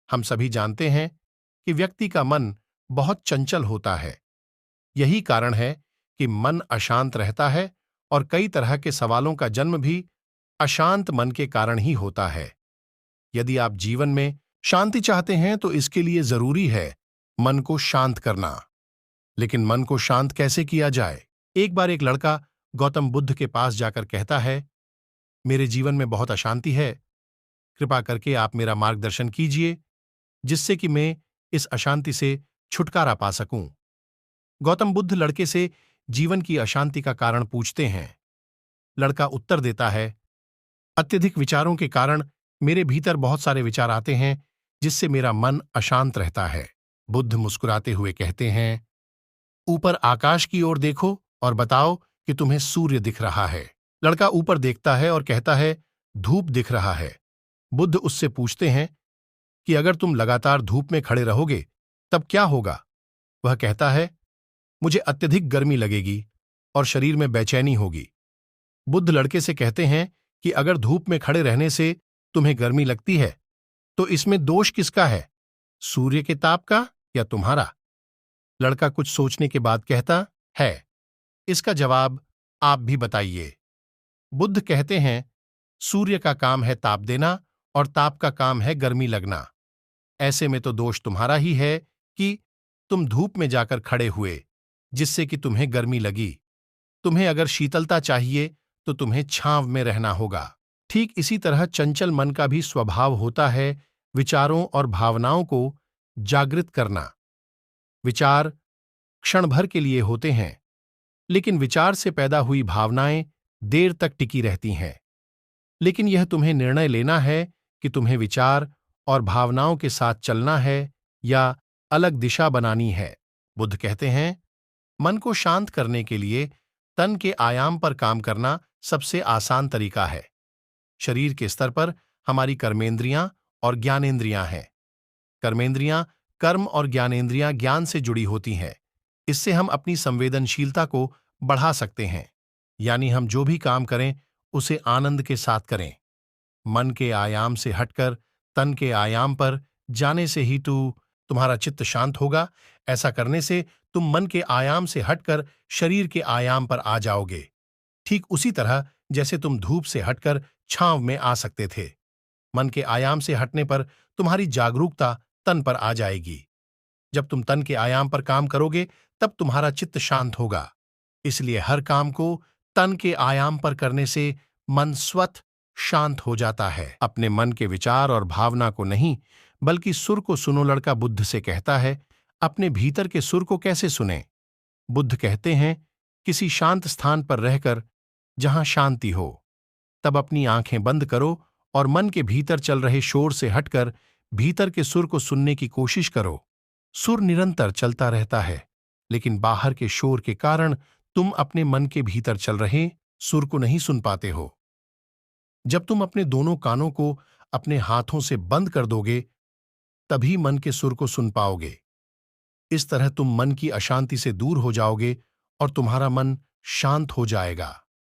हम सभी जानते हैं कि व्यक्ति का मन बहुत चंचल होता है। यही कारण है कि मन अशांत रहता है और कई तरह के सवालों का जन्म भी अशांत मन के कारण ही होता है। यदि आप जीवन में शांति चाहते हैं तो इसके लिए जरूरी है मन को शांत करना। लेकिन मन को शांत कैसे किया जाए? एक बार एक लड़का गौतम बुद्ध के पास जाकर कहता है, मेरे जीवन में बहुत अशांति है, कृपा करके आप मेरा मार्गदर्शन कीजिए जिससे कि मैं इस अशांति से छुटकारा पा सकूं। गौतम बुद्ध लड़के से जीवन की अशांति का कारण पूछते हैं। लड़का उत्तर देता है, अत्यधिक विचारों के कारण मेरे भीतर बहुत सारे विचार आते हैं जिससे मेरा मन अशांत रहता है। बुद्ध मुस्कुराते हुए कहते हैं, ऊपर आकाश की ओर देखो और बताओ कि तुम्हें सूर्य दिख रहा है। लड़का ऊपर देखता है और कहता है, धूप दिख रहा है। बुद्ध उससे पूछते हैं कि अगर तुम लगातार धूप में खड़े रहोगे तब क्या होगा? वह कहता है, मुझे अत्यधिक गर्मी लगेगी और शरीर में बेचैनी होगी। बुद्ध लड़के से कहते हैं कि अगर धूप में खड़े रहने से तुम्हें गर्मी लगती है तो इसमें दोष किसका है, सूर्य के ताप का या तुम्हारा? लड़का कुछ सोचने के बाद कहता है, इसका जवाब आप भी बताइए। बुद्ध कहते हैं, सूर्य का काम है ताप देना और ताप का काम है गर्मी लगना। ऐसे में तो दोष तुम्हारा ही है कि तुम धूप में जाकर खड़े हुए जिससे कि तुम्हें गर्मी लगी। तुम्हें अगर शीतलता चाहिए तो तुम्हें छांव में रहना होगा। ठीक इसी तरह चंचल मन का भी स्वभाव होता है विचारों और भावनाओं को जागृत करना। विचार क्षण भर के लिए होते हैं, लेकिन विचार से पैदा हुई भावनाएं देर तक टिकी रहती हैं। लेकिन यह तुम्हें निर्णय लेना है कि तुम्हें विचार और भावनाओं के साथ चलना है या अलग दिशा बनानी है। बुद्ध कहते हैं, मन को शांत करने के लिए तन के आयाम पर काम करना सबसे आसान तरीका है। शरीर के स्तर पर हमारी कर्मेंद्रियां और ज्ञानेंद्रियां हैं। कर्मेंद्रियां कर्म और ज्ञानेंद्रियां ज्ञान से जुड़ी होती हैं। इससे हम अपनी संवेदनशीलता को बढ़ा सकते हैं, यानी हम जो भी काम करें उसे आनंद के साथ करें। मन के आयाम से हटकर तन के आयाम पर जाने से ही तुम्हारा चित्त शांत होगा। ऐसा करने से तुम मन के आयाम से हटकर शरीर के आयाम पर आ जाओगे, ठीक उसी तरह जैसे तुम धूप से हटकर छांव में आ सकते थे। मन के आयाम से हटने पर तुम्हारी जागरूकता तन पर आ जाएगी। जब तुम तन के आयाम पर काम करोगे तब तुम्हारा चित्त शांत होगा। इसलिए हर काम को तन के आयाम पर करने से मन स्वतः शांत हो जाता है। अपने मन के विचार और भावना को नहीं बल्कि सुर को सुनो, लड़का बुद्ध से कहता है। अपने भीतर के सुर को कैसे सुने? बुद्ध कहते हैं, किसी शांत स्थान पर रहकर जहां शांति हो, तब अपनी आंखें बंद करो और मन के भीतर चल रहे शोर से हटकर भीतर के सुर को सुनने की कोशिश करो। सुर निरंतर चलता रहता है, लेकिन बाहर के शोर के कारण तुम अपने मन के भीतर चल रहे सुर को नहीं सुन पाते हो। जब तुम अपने दोनों कानों को अपने हाथों से बंद कर दोगे तभी मन के सुर को सुन पाओगे। इस तरह तुम मन की अशांति से दूर हो जाओगे और तुम्हारा मन शांत हो जाएगा।